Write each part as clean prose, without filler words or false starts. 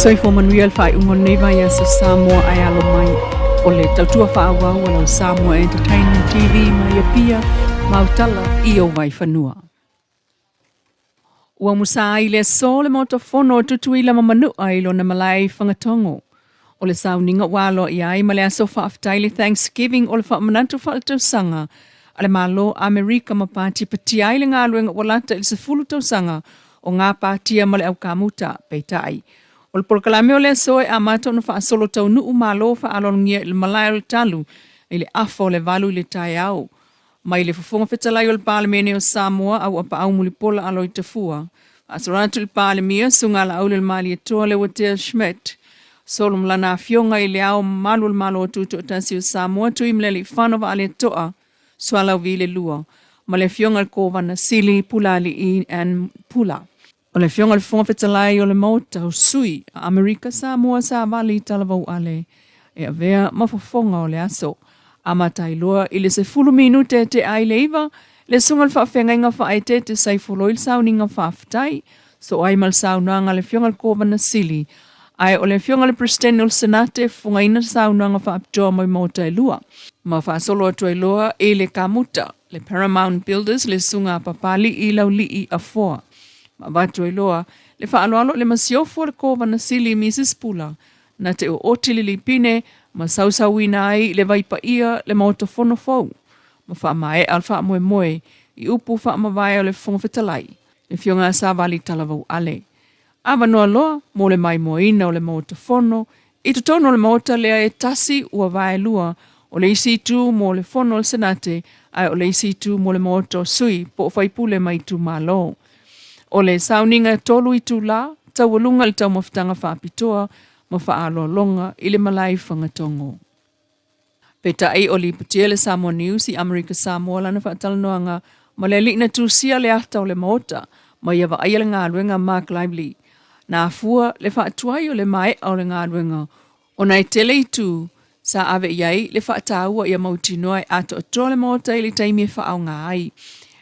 Soifo manuia fai ungoneva ya sa Samoa ai alo mai o le tautua whaawau o Samoa Entertainment TV mai a pia mautala i o VAIFANUA. Ua musa ai le so le motofono o tutuila mamanu ai lo na malai whangatongo. O le sauninga walo i ai ma le aso whaaftai le Thanksgiving o le whaamanatu whaaltau sanga ale malo Amerika ma pāti pati ai le ngā luenga walata il se fulu tau sanga o ngā pātia ma le au kamuta peitai. O le polokalame o le soe a mātou na whaasolo tau nuu malo whaalongia il malai o le talu i le afo le valu i le tai au. Mai le fufunga whetalai o le pālemene o Samoa au apa au mulipola alo i tafua. Asoratu il pālemia sunga la au le mali e toa le Watea Schmidt. Solo mlana fionga i le au malu le malo o tutu o tasi o Samoa tu imle li whanova ale toa swala vi le lua. Ma le fionga le kovana sili pulali i an pula. O le fionga le fonga whetalai o le mauta o sui a Amerika Samoa sa vali talavau ale. E a vea mafafonga o le aso. Amatai loa i le se fulu minute te ai leiva, le sunga le whaafenga inga whaaete te sai fulo il sauninga whaaftai, so ai mal saunanga le fionga le kovana sili. Ai o le fionga le presidente o le senate funga ina saunanga whaapitoa mai mauta e lua. Ma whaasolo atu e loa e le kamuta, le Paramount Builders le sunga papali i lau lii a foa. Ma watu e loa, le whaaloalo le masiofo le kovana sili Mrs. Pula, na te o otili li pine, ma sausawina ai le vaipa ia le maotofono fau. Ma wha mae al wha moe moe i upu wha mawai o le whongwhetalai. Le fionga sa vali talavau ale. Awa noa loa, mo le mai moina o le maotofono, i tutono le maota lea e tasi ua vae lua o le isi tu mo le fono le senate ai o le isi tu mo le maoto sui po whaipule mai tu malo. O le sauninga tolu i tu la, tau walunga le tau mawhitanga whaapitoa, ma whaalolonga i le malai whangatongo. Peta ai o li putia le Samoa News i Amerika Samoa lana whaatalanoanga ma le likna tūsia le ata o le maota ma iawa aia le ngā luenga Mark Lively. Nā fua le whaatuai o le mai o le ngā luenga o nai tele i tū sa ave iai le whaataua ia mautinoa i ato ato le maota i le taimi e whaau ngā ai.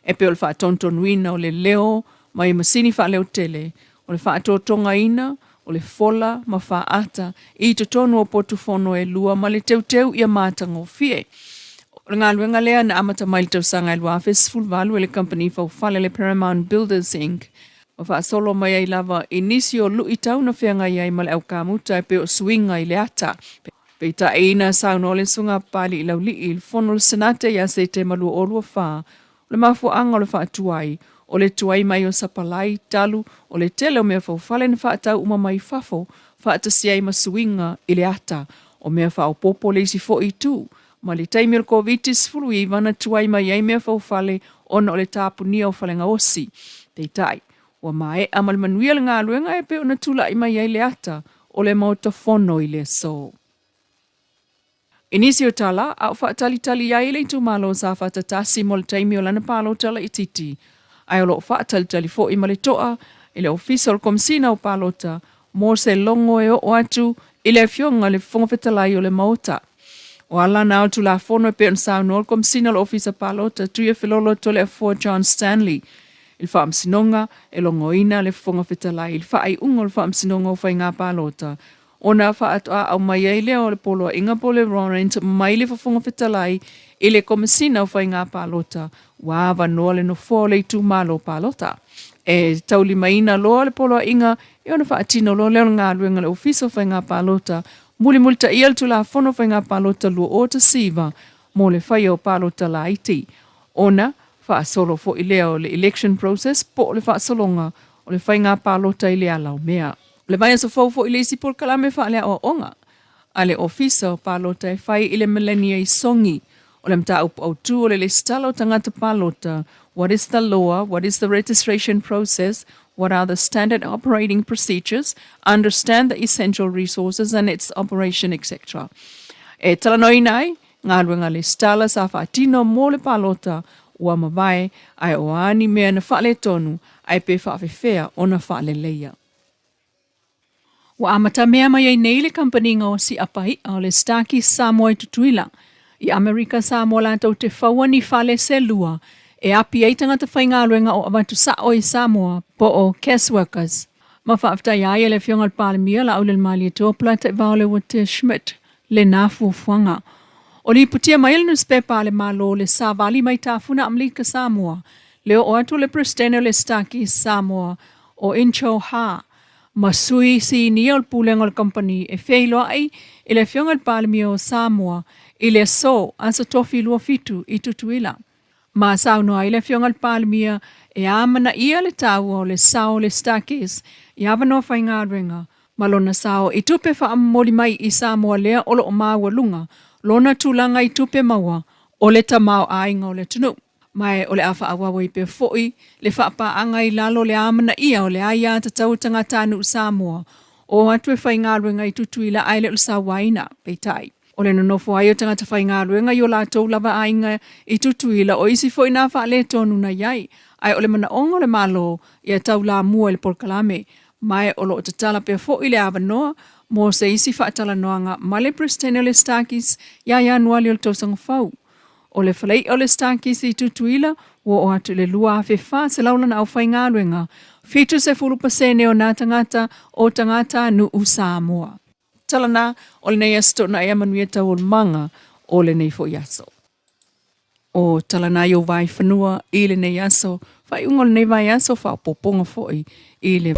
E pe o le whaatonton wina o le leo ma i masini whaaleo tele o le whaatotonga ina o le fola ma whaata i to tonu o potufono e lua ma le teuteu ia mātango fie. O ngā luenga lea na amata mai le tausanga e lua Festival Valu e le company whale le Paramount Builders Inc. O whaasolo mai ai lava inisio lui tau na whianga iai ma le au kamuta e pe o swinga i le ata. Peita eina sauna o le sunga pali i lau li i le fono le senate ia se te malua o lua wha. Le mafuanga o le whaatuai. O le tuai mai o sapalai talu, o le tele o mea whale na whaatau uma mai fafo, whaatasi ai masuinga i le ata, o mea whao popo le isi fo i tū. Ma le taimi o COVID-19 fulu i wana tuai mai ai mea whale ona o le tāpunia o whalenga osi. Te tai, ua mae amal manuia le ngā luenga e pe o na tula i mai ai le ata, o le maotofono i le so. Inisi o TALA, au whaatali ai le tu malo sa whaatatasi mo le taimi o lana palo tala i titi. Ai o lo whaatalitali fo i maletoa, i le official komsina o palota, mō se longo e o atu, i le fionga le whongwhetalai o le maota. O ala nao tu la fono e peon sauno o komsina o ofisa palota, tuia filolo to le afua John Stanley. Il whaamsinonga e longo ina le whongwhetalai, il whaai ungo le whaamsinonga o whainga palota. Ona whaatoa au mai ei leo le polo inga pole Laurent mai le whongwhetalai, i le komsina o whainga palota. Wawa noa le no fōle i tū malo palota. E tauli maina loa le polo inga, e ona whaatino loa leo ngā luenga le ofiso whainga palota, muli multa ial tu la fono whainga palota lua o ta siva, mo le whai o palota la iti. Ona, whaasolo fo i leo le election process, po le whaasolonga o le whainga palota i le alau mea. Le vai aso fo i le isi pol kalame whaalea o onga. A le ofiso palota e whai i le millennia i songi, o le mta upu au tu o le stalo tangata palota. What is the law? What is the registration process? What are the standard operating procedures? Understand the essential resources and its operation, etc. E talanoi nai, ngā ruenga le stala sa whaatino mō le palota ua mawai ai o ani mea na whaale tonu ai pe whaafewhea o na whaale leia. Wa amata mea mai ai nei le company ngā o si apai o le staki Samoa i tutuila. I Amerika Samoa lantau te whaua ni whale se lua, e api ei tangata whainga luenga o awantu sa o i Samoa po o case workers. Ma whaafta ia le fionga le palemia la au le mali to plata e vao le wate Schmidt le nafu fuanga. O li putia mai le newspaper le malo le savali mai tafuna Amerika Samoa. Leo o atu le presidente le staki Samoa o Incho Ha. Masui si ni o pulengo le company e feilo ai i le fionga le palemia o Samoa i le so asa tofi lua fitu i tutuila. Ma sau no ai le fionga le palemia e amana ia le tau o le sao le stakis i avano whainga ringa. Malona sao i tupe wha amoli mai i Samoa lea olo o maua lunga. Lona tūlanga i tupe maua o le tamau ainga o le tunu. Mai o le afa awawa i pe foi, le whaapa anga i lalo le amana ia o le aia tatau tangata anu Samoa. O atu e whainga ruenga i tutuila aile o sa waina, peitai. O le nonofo ai o tangata whainga ruenga i o lātou lava ainga i tutuila o isi foi nā wha le tonu na iai. Ai o le mana ongo le malo i a tau la mua i le porkalame. Mai o lo o tatala pe foi le avanoa, mo se isi whaatala noanga ma le prestene le stakis ia nuali o le tausanga fau. O le whalei o le stakis i tutuila, o atu le lua awhewha se laulana au whainga ruenga. Fitu se fulu pasene o nā tangata o tangata nu u Samoa. Talana o le nei asto na ea manuia tau o manga o le nei fo yaso. O talana i o VAIFANUA i le nei aso, whai ungo le nei vai aso wha poponga foi i le...